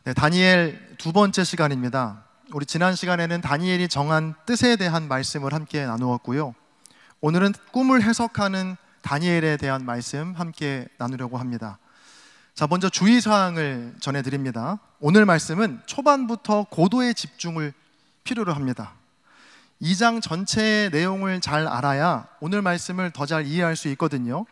네, 다니엘 두 번째 시간입니다. 우리 지난 시간에는 다니엘이 정한 뜻에 대한 말씀을 함께 나누었고요. 오늘은 꿈을 해석하는 다니엘에 대한 말씀 함께 나누려고 합니다. 자, 먼저 주의사항을 전해드립니다. 오늘 말씀은 초반부터 고도의 집중을 필요로 합니다. 2장 전체의 내용을 잘 알아야 오늘 말씀을 더 잘 이해할 수 있거든요.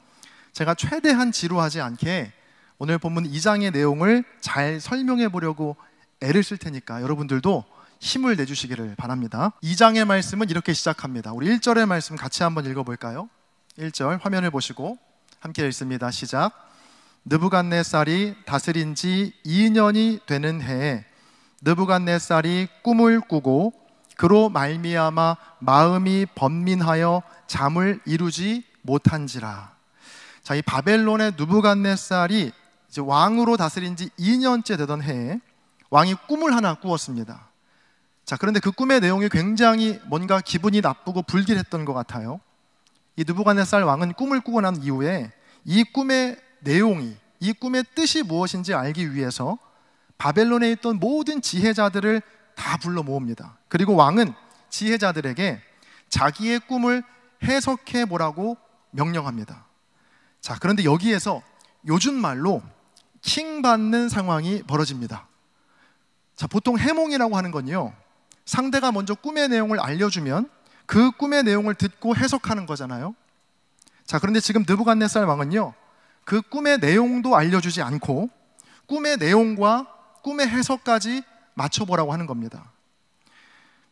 제가 최대한 지루하지 않게 오늘 본문 2장의 내용을 잘 설명해 보려고 애를 쓸 테니까 여러분들도 힘을 내주시기를 바랍니다. 2장의 말씀은 이렇게 시작합니다. 우리 1절의 말씀 같이 한번 읽어볼까요? 1절 화면을 보시고 함께 읽습니다. 시작. 느부갓네살이 다스린 지 2년이 되는 해에 느부갓네살이 꿈을 꾸고 그로 말미암아 마음이 번민하여 잠을 이루지 못한지라. 자, 이 바벨론의 느부갓네살이 이제 왕으로 다스린 지 2년째 되던 해에 왕이 꿈을 하나 꾸었습니다. 자, 그런데 그 꿈의 내용이 굉장히 뭔가 기분이 나쁘고 불길했던 것 같아요. 이 느부갓네살 왕은 꿈을 꾸고 난 이후에 이 꿈의 내용이, 이 꿈의 뜻이 무엇인지 알기 위해서 바벨론에 있던 모든 지혜자들을 다 불러 모읍니다. 그리고 왕은 지혜자들에게 자기의 꿈을 해석해 보라고 명령합니다. 자, 그런데 여기에서 요즘 말로 킹 받는 상황이 벌어집니다. 자, 보통 해몽이라고 하는 건요, 상대가 먼저 꿈의 내용을 알려주면 그 꿈의 내용을 듣고 해석하는 거잖아요. 자, 그런데 지금 느부갓네살 왕은요, 그 꿈의 내용도 알려주지 않고 꿈의 내용과 꿈의 해석까지 맞춰보라고 하는 겁니다.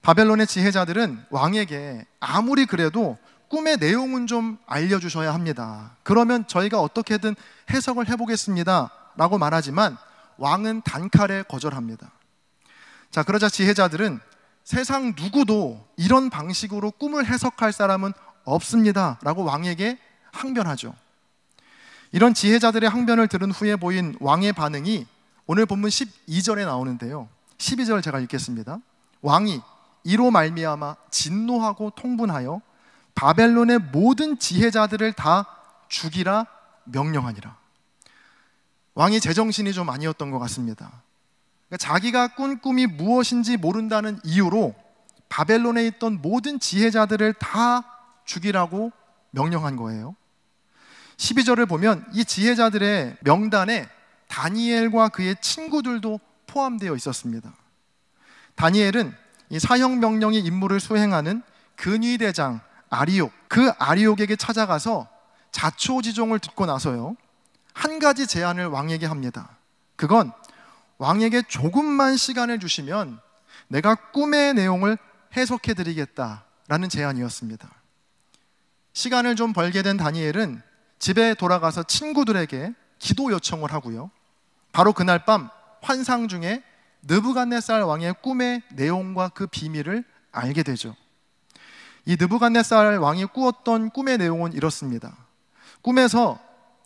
바벨론의 지혜자들은 왕에게 아무리 그래도 꿈의 내용은 좀 알려주셔야 합니다. 그러면 저희가 어떻게든 해석을 해보겠습니다 라고 말하지만 왕은 단칼에 거절합니다. 자, 그러자 지혜자들은 세상 누구도 이런 방식으로 꿈을 해석할 사람은 없습니다 라고 왕에게 항변하죠. 이런 지혜자들의 항변을 들은 후에 보인 왕의 반응이 오늘 본문 12절에 나오는데요, 12절 제가 읽겠습니다. 왕이 이로 말미암아 진노하고 통분하여 바벨론의 모든 지혜자들을 다 죽이라 명령하니라. 왕이 제정신이 좀 아니었던 것 같습니다. 그러니까 자기가 꾼 꿈이 무엇인지 모른다는 이유로 바벨론에 있던 모든 지혜자들을 다 죽이라고 명령한 거예요. 12절을 보면 이 지혜자들의 명단에 다니엘과 그의 친구들도 포함되어 있었습니다. 다니엘은 이 사형 명령의 임무를 수행하는 근위대장 아리옥, 그 아리옥에게 찾아가서 자초지종을 듣고 나서요, 한 가지 제안을 왕에게 합니다. 그건 왕에게 조금만 시간을 주시면 내가 꿈의 내용을 해석해 드리겠다라는 제안이었습니다. 시간을 좀 벌게 된 다니엘은 집에 돌아가서 친구들에게 기도 요청을 하고요, 바로 그날 밤 환상 중에 느부갓네살 왕의 꿈의 내용과 그 비밀을 알게 되죠. 이 느부갓네살 왕이 꾸었던 꿈의 내용은 이렇습니다. 꿈에서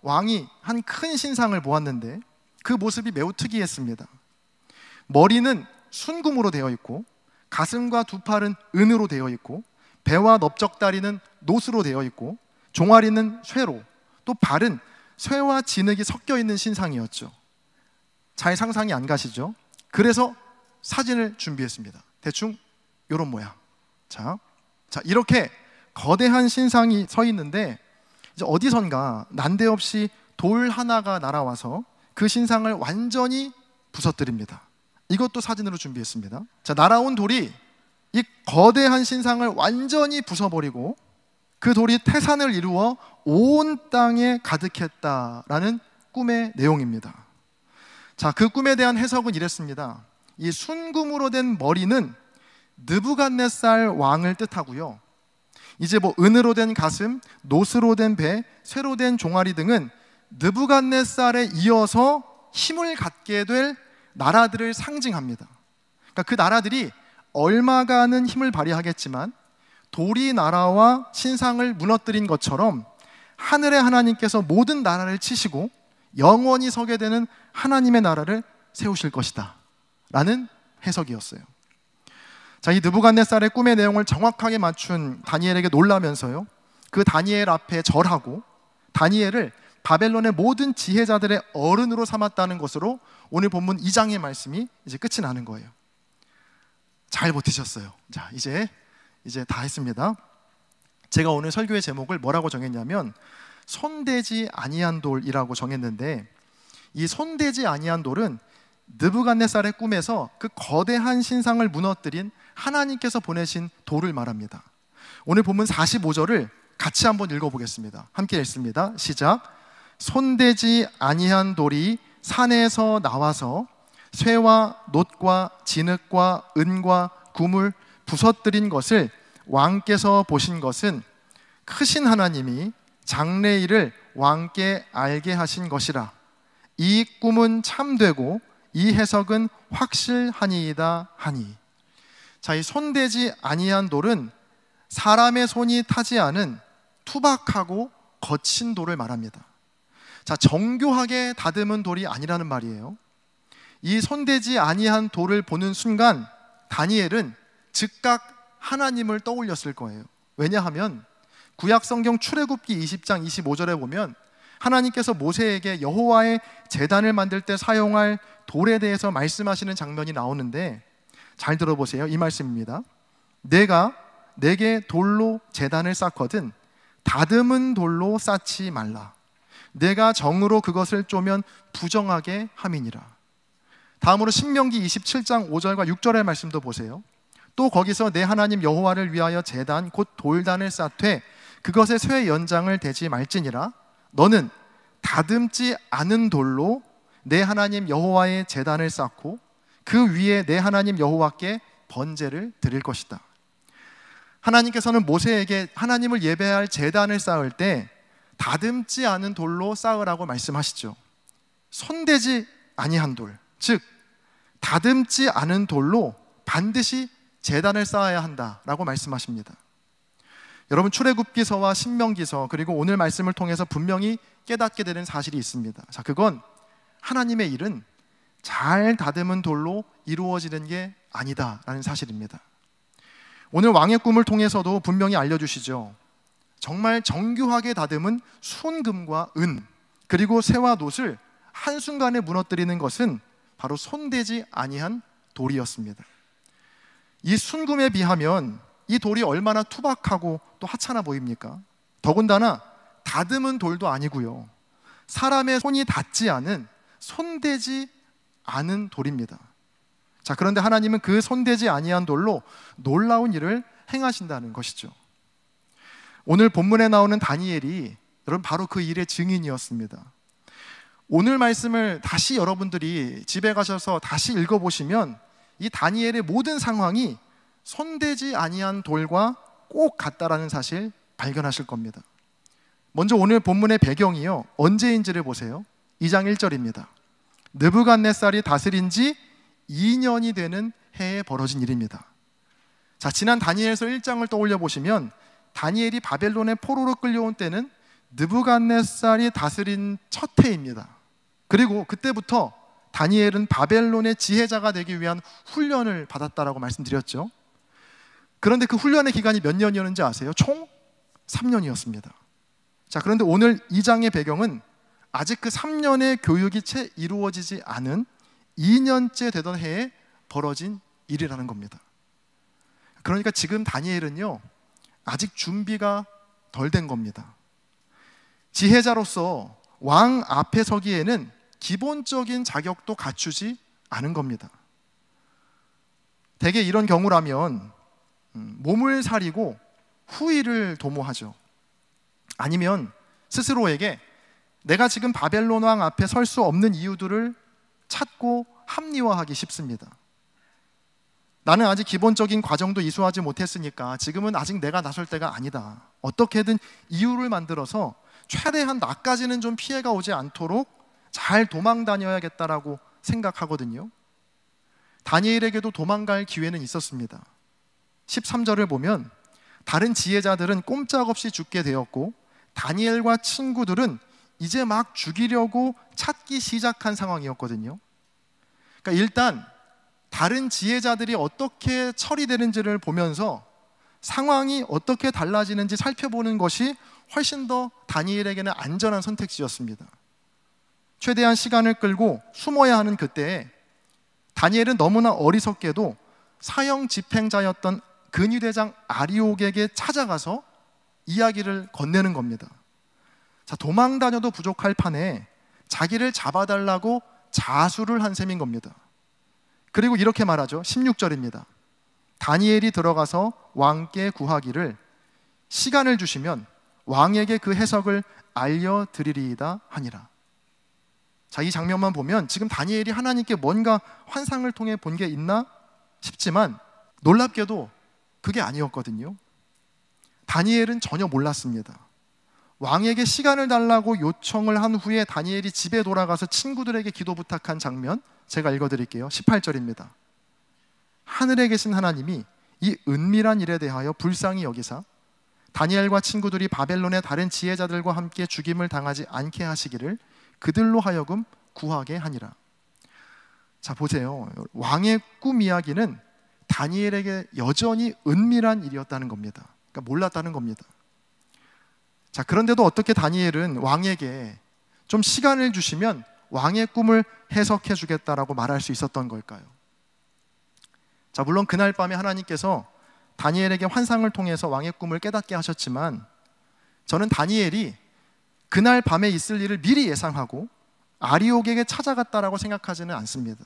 왕이 한 큰 신상을 보았는데 그 모습이 매우 특이했습니다. 머리는 순금으로 되어 있고 가슴과 두 팔은 은으로 되어 있고 배와 넓적다리는 노스로 되어 있고 종아리는 쇠로, 또 발은 쇠와 진흙이 섞여 있는 신상이었죠. 잘 상상이 안 가시죠? 그래서 사진을 준비했습니다. 대충 이런 모양. 자, 이렇게 거대한 신상이 서 있는데 이제 어디선가 난데없이 돌 하나가 날아와서 그 신상을 완전히 부서뜨립니다. 이것도 사진으로 준비했습니다. 자, 날아온 돌이 이 거대한 신상을 완전히 부숴버리고 그 돌이 태산을 이루어 온 땅에 가득했다라는 꿈의 내용입니다. 자, 그 꿈에 대한 해석은 이랬습니다. 이 순금으로 된 머리는 느부갓네살 왕을 뜻하고요, 이제 은으로 된 가슴, 노스로 된 배, 쇠로 된 종아리 등은 느부갓네살에 이어서 힘을 갖게 될 나라들을 상징합니다. 그러니까 그 나라들이 얼마간은 힘을 발휘하겠지만 돌이 나라와 신상을 무너뜨린 것처럼 하늘의 하나님께서 모든 나라를 치시고 영원히 서게 되는 하나님의 나라를 세우실 것이다 라는 해석이었어요. 자, 이 느부갓네살의 꿈의 내용을 정확하게 맞춘 다니엘에게 놀라면서요, 그 다니엘 앞에 절하고 다니엘을 바벨론의 모든 지혜자들의 어른으로 삼았다는 것으로 오늘 본문 2장의 말씀이 이제 끝이 나는 거예요. 잘 버티셨어요. 자, 이제 다 했습니다. 제가 오늘 설교의 제목을 뭐라고 정했냐면 손대지 아니한 돌이라고 정했는데, 이 손대지 아니한 돌은 느부갓네살의 꿈에서 그 거대한 신상을 무너뜨린 하나님께서 보내신 돌을 말합니다. 오늘 본문 45절을 같이 한번 읽어보겠습니다. 함께 읽습니다. 시작. 손대지 아니한 돌이 산에서 나와서 쇠와 놋과 진흙과 은과 구물 부서뜨린 것을 왕께서 보신 것은 크신 하나님이 장래일을 왕께 알게 하신 것이라. 이 꿈은 참되고 이 해석은 확실하니이다 하니. 자, 이 손대지 아니한 돌은 사람의 손이 타지 않은 투박하고 거친 돌을 말합니다. 자, 정교하게 다듬은 돌이 아니라는 말이에요. 이 손대지 아니한 돌을 보는 순간 다니엘은 즉각 하나님을 떠올렸을 거예요. 왜냐하면 구약성경 출애굽기 20장 25절에 보면 하나님께서 모세에게 여호와의 제단을 만들 때 사용할 돌에 대해서 말씀하시는 장면이 나오는데, 잘 들어보세요. 이 말씀입니다. 내가 내게 돌로 제단을 쌓거든 다듬은 돌로 쌓지 말라. 내가 정으로 그것을 쪼면 부정하게 함이니라. 다음으로 신명기 27장 5절과 6절의 말씀도 보세요. 또 거기서 내 하나님 여호와를 위하여 제단 곧 돌단을 쌓되 그것의 쇠 연장을 대지 말지니라. 너는 다듬지 않은 돌로 내 하나님 여호와의 제단을 쌓고 그 위에 내 하나님 여호와께 번제를 드릴 것이다. 하나님께서는 모세에게 하나님을 예배할 제단을 쌓을 때 다듬지 않은 돌로 쌓으라고 말씀하시죠. 손대지 아니한 돌, 즉 다듬지 않은 돌로 반드시 제단을 쌓아야 한다라고 말씀하십니다. 여러분, 출애굽기서와 신명기서 그리고 오늘 말씀을 통해서 분명히 깨닫게 되는 사실이 있습니다. 자, 그건 하나님의 일은 잘 다듬은 돌로 이루어지는 게 아니다라는 사실입니다. 오늘 왕의 꿈을 통해서도 분명히 알려주시죠. 정말 정교하게 다듬은 순금과 은 그리고 쇠와 놋을 한순간에 무너뜨리는 것은 바로 손대지 아니한 돌이었습니다. 이 순금에 비하면 이 돌이 얼마나 투박하고 또 하찮아 보입니까? 더군다나 다듬은 돌도 아니고요, 사람의 손이 닿지 않은 손대지 않은 돌입니다. 자, 그런데 하나님은 그 손대지 아니한 돌로 놀라운 일을 행하신다는 것이죠. 오늘 본문에 나오는 다니엘이 여러분 바로 그 일의 증인이었습니다. 오늘 말씀을 다시 여러분들이 집에 가셔서 다시 읽어보시면 이 다니엘의 모든 상황이 손대지 아니한 돌과 꼭 같다라는 사실 발견하실 겁니다. 먼저 오늘 본문의 배경이요, 언제인지를 보세요. 2장 1절입니다. 느부갓네살이 다스린 지 2년이 되는 해에 벌어진 일입니다. 자, 지난 다니엘서 1장을 떠올려 보시면 다니엘이 바벨론의 포로로 끌려온 때는 느부갓네살이 다스린 첫 해입니다. 그리고 그때부터 다니엘은 바벨론의 지혜자가 되기 위한 훈련을 받았다라고 말씀드렸죠. 그런데 그 훈련의 기간이 몇 년이었는지 아세요? 총 3년이었습니다. 자, 그런데 오늘 2장의 배경은 아직 그 3년의 교육이 채 이루어지지 않은 2년째 되던 해에 벌어진 일이라는 겁니다. 그러니까 지금 다니엘은요, 아직 준비가 덜 된 겁니다. 지혜자로서 왕 앞에 서기에는 기본적인 자격도 갖추지 않은 겁니다. 대개 이런 경우라면 몸을 사리고 후일을 도모하죠. 아니면 스스로에게 내가 지금 바벨론 왕 앞에 설 수 없는 이유들을 찾고 합리화하기 쉽습니다. 나는 아직 기본적인 과정도 이수하지 못했으니까 지금은 아직 내가 나설 때가 아니다. 어떻게든 이유를 만들어서 최대한 나까지는 좀 피해가 오지 않도록 잘 도망 다녀야겠다라고 생각하거든요. 다니엘에게도 도망갈 기회는 있었습니다. 13절을 보면 다른 지혜자들은 꼼짝없이 죽게 되었고 다니엘과 친구들은 이제 막 죽이려고 찾기 시작한 상황이었거든요. 그러니까 일단 다른 지혜자들이 어떻게 처리되는지를 보면서 상황이 어떻게 달라지는지 살펴보는 것이 훨씬 더 다니엘에게는 안전한 선택지였습니다. 최대한 시간을 끌고 숨어야 하는 그때에 다니엘은 너무나 어리석게도 사형 집행자였던 근위대장 아리옥에게 찾아가서 이야기를 건네는 겁니다. 자, 도망 다녀도 부족할 판에 자기를 잡아달라고 자수를 한 셈인 겁니다. 그리고 이렇게 말하죠. 16절입니다. 다니엘이 들어가서 왕께 구하기를 시간을 주시면 왕에게 그 해석을 알려드리리이다 하니라. 자, 이 장면만 보면 지금 다니엘이 하나님께 뭔가 환상을 통해 본 게 있나 싶지만 놀랍게도 그게 아니었거든요. 다니엘은 전혀 몰랐습니다. 왕에게 시간을 달라고 요청을 한 후에 다니엘이 집에 돌아가서 친구들에게 기도 부탁한 장면, 제가 읽어드릴게요. 18절입니다. 하늘에 계신 하나님이 이 은밀한 일에 대하여 불쌍히 여기사 다니엘과 친구들이 바벨론의 다른 지혜자들과 함께 죽임을 당하지 않게 하시기를 그들로 하여금 구하게 하니라. 자, 보세요. 왕의 꿈 이야기는 다니엘에게 여전히 은밀한 일이었다는 겁니다. 그러니까 몰랐다는 겁니다. 자, 그런데도 어떻게 다니엘은 왕에게 좀 시간을 주시면 왕의 꿈을 해석해 주겠다라고 말할 수 있었던 걸까요? 자, 물론 그날 밤에 하나님께서 다니엘에게 환상을 통해서 왕의 꿈을 깨닫게 하셨지만 저는 다니엘이 그날 밤에 있을 일을 미리 예상하고 아리옥에게 찾아갔다라고 생각하지는 않습니다.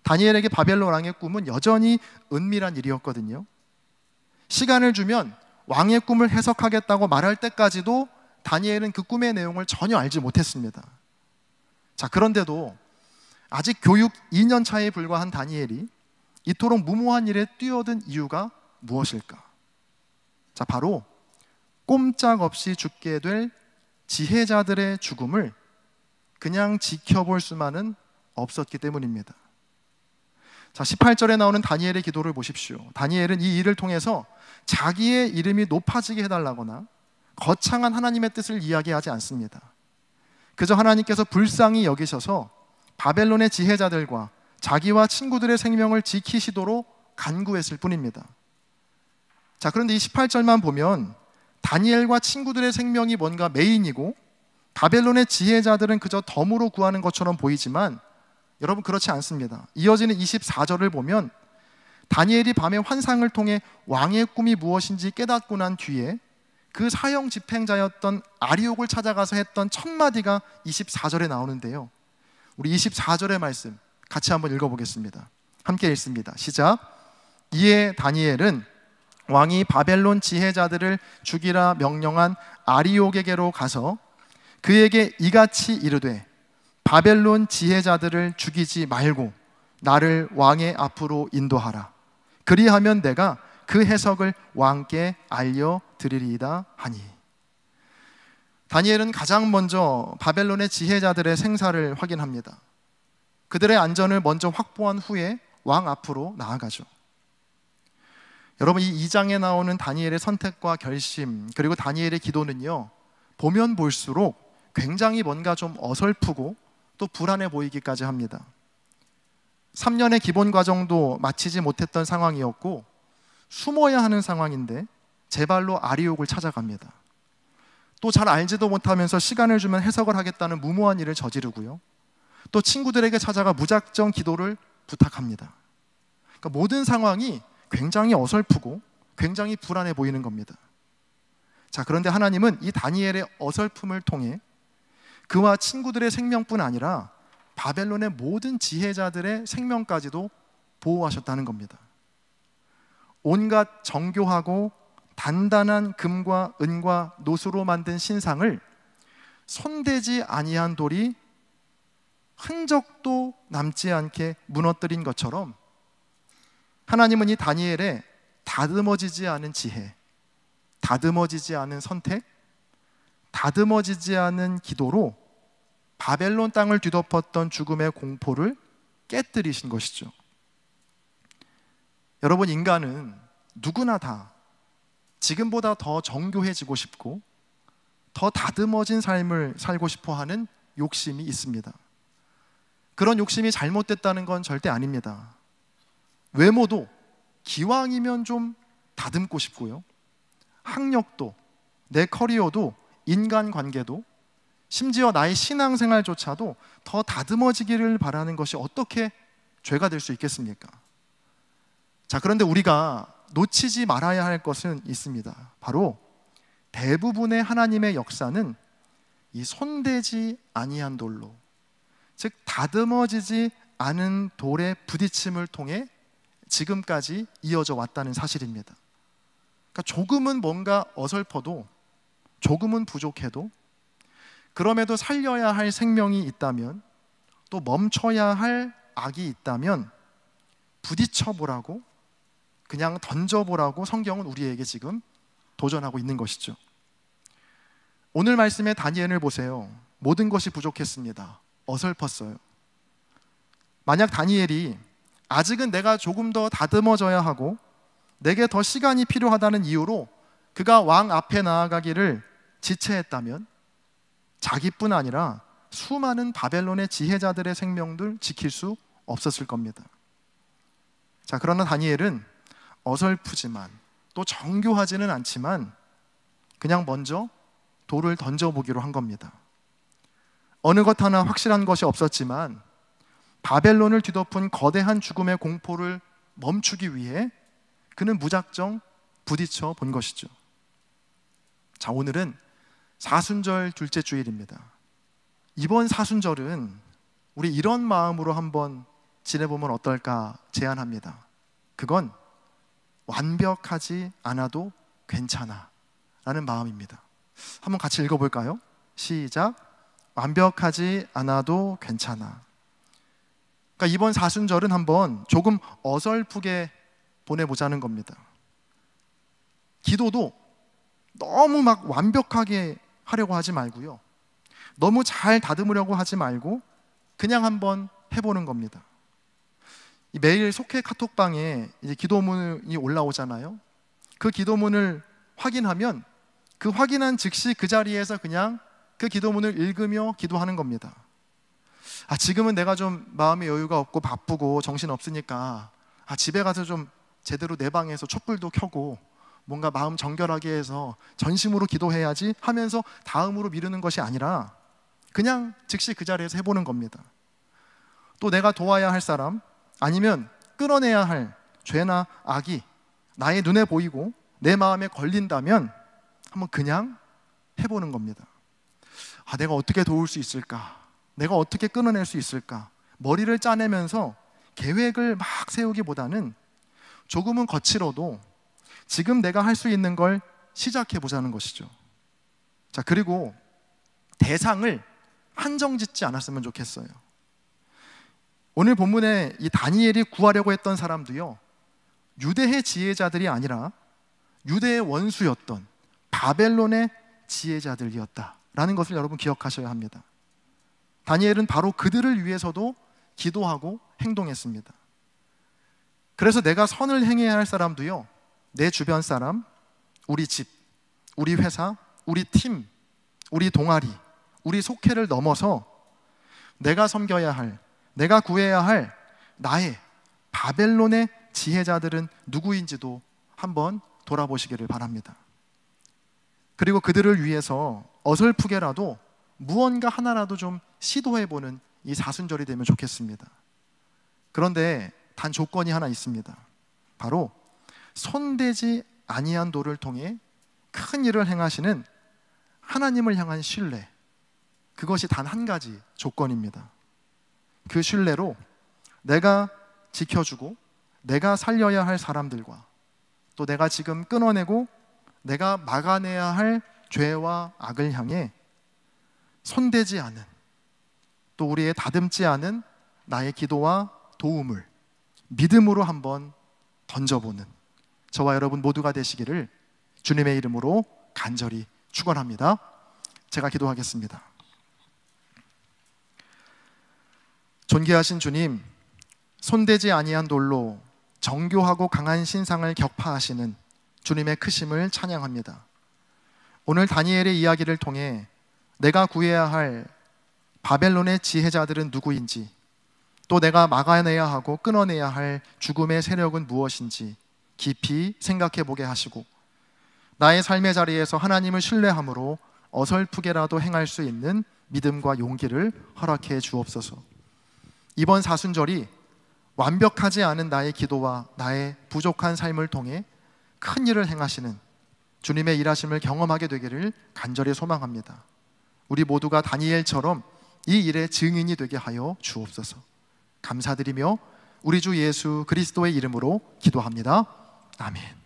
다니엘에게 바벨론 왕의 꿈은 여전히 은밀한 일이었거든요. 시간을 주면 왕의 꿈을 해석하겠다고 말할 때까지도 다니엘은 그 꿈의 내용을 전혀 알지 못했습니다. 자, 그런데도 아직 교육 2년 차에 불과한 다니엘이 이토록 무모한 일에 뛰어든 이유가 무엇일까? 자, 바로 꼼짝없이 죽게 될 지혜자들의 죽음을 그냥 지켜볼 수만은 없었기 때문입니다. 자, 18절에 나오는 다니엘의 기도를 보십시오. 다니엘은 이 일을 통해서 자기의 이름이 높아지게 해달라거나 거창한 하나님의 뜻을 이야기하지 않습니다. 그저 하나님께서 불쌍히 여기셔서 바벨론의 지혜자들과 자기와 친구들의 생명을 지키시도록 간구했을 뿐입니다. 자, 그런데 이 18절만 보면 다니엘과 친구들의 생명이 뭔가 메인이고 바벨론의 지혜자들은 그저 덤으로 구하는 것처럼 보이지만 여러분, 그렇지 않습니다. 이어지는 24절을 보면 다니엘이 밤에 환상을 통해 왕의 꿈이 무엇인지 깨닫고 난 뒤에 그 사형 집행자였던 아리옥을 찾아가서 했던 첫 마디가 24절에 나오는데요. 우리 24절의 말씀 같이 한번 읽어보겠습니다. 함께 읽습니다. 시작. 이에 다니엘은 왕이 바벨론 지혜자들을 죽이라 명령한 아리옥에게로 가서 그에게 이같이 이르되 바벨론 지혜자들을 죽이지 말고 나를 왕의 앞으로 인도하라. 그리하면 내가 그 해석을 왕께 알려드리리이다 하니. 다니엘은 가장 먼저 바벨론의 지혜자들의 생사를 확인합니다. 그들의 안전을 먼저 확보한 후에 왕 앞으로 나아가죠. 여러분, 이 2장에 나오는 다니엘의 선택과 결심, 그리고 다니엘의 기도는요, 보면 볼수록 굉장히 뭔가 좀 어설프고 또 불안해 보이기까지 합니다. 3년의 기본 과정도 마치지 못했던 상황이었고 숨어야 하는 상황인데 제 발로 아리옥을 찾아갑니다. 또 잘 알지도 못하면서 시간을 주면 해석을 하겠다는 무모한 일을 저지르고요, 또 친구들에게 찾아가 무작정 기도를 부탁합니다. 그러니까 모든 상황이 굉장히 어설프고 굉장히 불안해 보이는 겁니다. 자, 그런데 하나님은 이 다니엘의 어설픔을 통해 그와 친구들의 생명뿐 아니라 바벨론의 모든 지혜자들의 생명까지도 보호하셨다는 겁니다. 온갖 정교하고 단단한 금과 은과 노수로 만든 신상을 손대지 아니한 돌이 흔적도 남지 않게 무너뜨린 것처럼 하나님은 이 다니엘의 다듬어지지 않은 지혜, 다듬어지지 않은 선택, 다듬어지지 않은 기도로 바벨론 땅을 뒤덮었던 죽음의 공포를 깨뜨리신 것이죠. 여러분, 인간은 누구나 다 지금보다 더 정교해지고 싶고 더 다듬어진 삶을 살고 싶어 하는 욕심이 있습니다. 그런 욕심이 잘못됐다는 건 절대 아닙니다. 외모도 기왕이면 좀 다듬고 싶고요. 학력도, 내 커리어도, 인간관계도, 심지어 나의 신앙생활조차도 더 다듬어지기를 바라는 것이 어떻게 죄가 될 수 있겠습니까? 자, 그런데 우리가 놓치지 말아야 할 것은 있습니다. 바로 대부분의 하나님의 역사는 이 손대지 아니한 돌로, 즉 다듬어지지 않은 돌의 부딪힘을 통해 지금까지 이어져 왔다는 사실입니다. 그러니까 조금은 뭔가 어설퍼도, 조금은 부족해도, 그럼에도 살려야 할 생명이 있다면, 또 멈춰야 할 악이 있다면 부딪혀보라고, 그냥 던져보라고 성경은 우리에게 지금 도전하고 있는 것이죠. 오늘 말씀의 다니엘을 보세요. 모든 것이 부족했습니다. 어설펐어요. 만약 다니엘이 아직은 내가 조금 더 다듬어져야 하고 내게 더 시간이 필요하다는 이유로 그가 왕 앞에 나아가기를 지체했다면 자기뿐 아니라 수많은 바벨론의 지혜자들의 생명들 지킬 수 없었을 겁니다. 자, 그러나 다니엘은 어설프지만 또 정교하지는 않지만 그냥 먼저 돌을 던져보기로 한 겁니다. 어느 것 하나 확실한 것이 없었지만 바벨론을 뒤덮은 거대한 죽음의 공포를 멈추기 위해 그는 무작정 부딪혀 본 것이죠. 자, 오늘은 사순절 둘째 주일입니다. 이번 사순절은 우리 이런 마음으로 한번 지내보면 어떨까 제안합니다. 그건 완벽하지 않아도 괜찮아 라는 마음입니다. 한번 같이 읽어볼까요? 시작. 완벽하지 않아도 괜찮아. 그러니까 이번 사순절은 한번 조금 어설프게 보내보자는 겁니다. 기도도 너무 막 완벽하게 하려고 하지 말고요, 너무 잘 다듬으려고 하지 말고 그냥 한번 해보는 겁니다. 매일 속회 카톡방에 이제 기도문이 올라오잖아요. 그 기도문을 확인하면 그 확인한 즉시 그 자리에서 그냥 그 기도문을 읽으며 기도하는 겁니다. 지금은 내가 좀 마음의 여유가 없고 바쁘고 정신 없으니까 집에 가서 좀 제대로 내 방에서 촛불도 켜고 뭔가 마음 정결하게 해서 전심으로 기도해야지 하면서 다음으로 미루는 것이 아니라 그냥 즉시 그 자리에서 해보는 겁니다. 또 내가 도와야 할 사람, 아니면 끊어내야 할 죄나 악이 나의 눈에 보이고 내 마음에 걸린다면 한번 그냥 해보는 겁니다. 내가 어떻게 도울 수 있을까? 내가 어떻게 끊어낼 수 있을까? 머리를 짜내면서 계획을 막 세우기보다는 조금은 거칠어도 지금 내가 할 수 있는 걸 시작해 보자는 것이죠. 자, 그리고 대상을 한정 짓지 않았으면 좋겠어요. 오늘 본문에 이 다니엘이 구하려고 했던 사람도요, 유대의 지혜자들이 아니라 유대의 원수였던 바벨론의 지혜자들이었다라는 것을 여러분 기억하셔야 합니다. 다니엘은 바로 그들을 위해서도 기도하고 행동했습니다. 그래서 내가 선을 행해야 할 사람도요, 내 주변 사람, 우리 집, 우리 회사, 우리 팀, 우리 동아리, 우리 속회를 넘어서 내가 섬겨야 할, 내가 구해야 할 나의 바벨론의 지혜자들은 누구인지도 한번 돌아보시기를 바랍니다. 그리고 그들을 위해서 어설프게라도 무언가 하나라도 좀 시도해보는 이 사순절이 되면 좋겠습니다. 그런데 단 조건이 하나 있습니다. 바로 손대지 아니한 돌을 통해 큰 일을 행하시는 하나님을 향한 신뢰, 그것이 단 한 가지 조건입니다. 그 신뢰로 내가 지켜주고 내가 살려야 할 사람들과 또 내가 지금 끊어내고 내가 막아내야 할 죄와 악을 향해 손대지 않은, 또 우리의 다듬지 않은 나의 기도와 도움을 믿음으로 한번 던져보는 저와 여러분 모두가 되시기를 주님의 이름으로 간절히 축원합니다. 제가 기도하겠습니다. 존귀하신 주님, 손대지 아니한 돌로 정교하고 강한 신상을 격파하시는 주님의 크심을 찬양합니다. 오늘 다니엘의 이야기를 통해 내가 구해야 할 바벨론의 지혜자들은 누구인지, 또 내가 막아내야 하고 끊어내야 할 죽음의 세력은 무엇인지 깊이 생각해 보게 하시고 나의 삶의 자리에서 하나님을 신뢰함으로 어설프게라도 행할 수 있는 믿음과 용기를 허락해 주옵소서. 이번 사순절이 완벽하지 않은 나의 기도와 나의 부족한 삶을 통해 큰 일을 행하시는 주님의 일하심을 경험하게 되기를 간절히 소망합니다. 우리 모두가 다니엘처럼 이 일의 증인이 되게 하여 주옵소서. 감사드리며 우리 주 예수 그리스도의 이름으로 기도합니다. 아멘.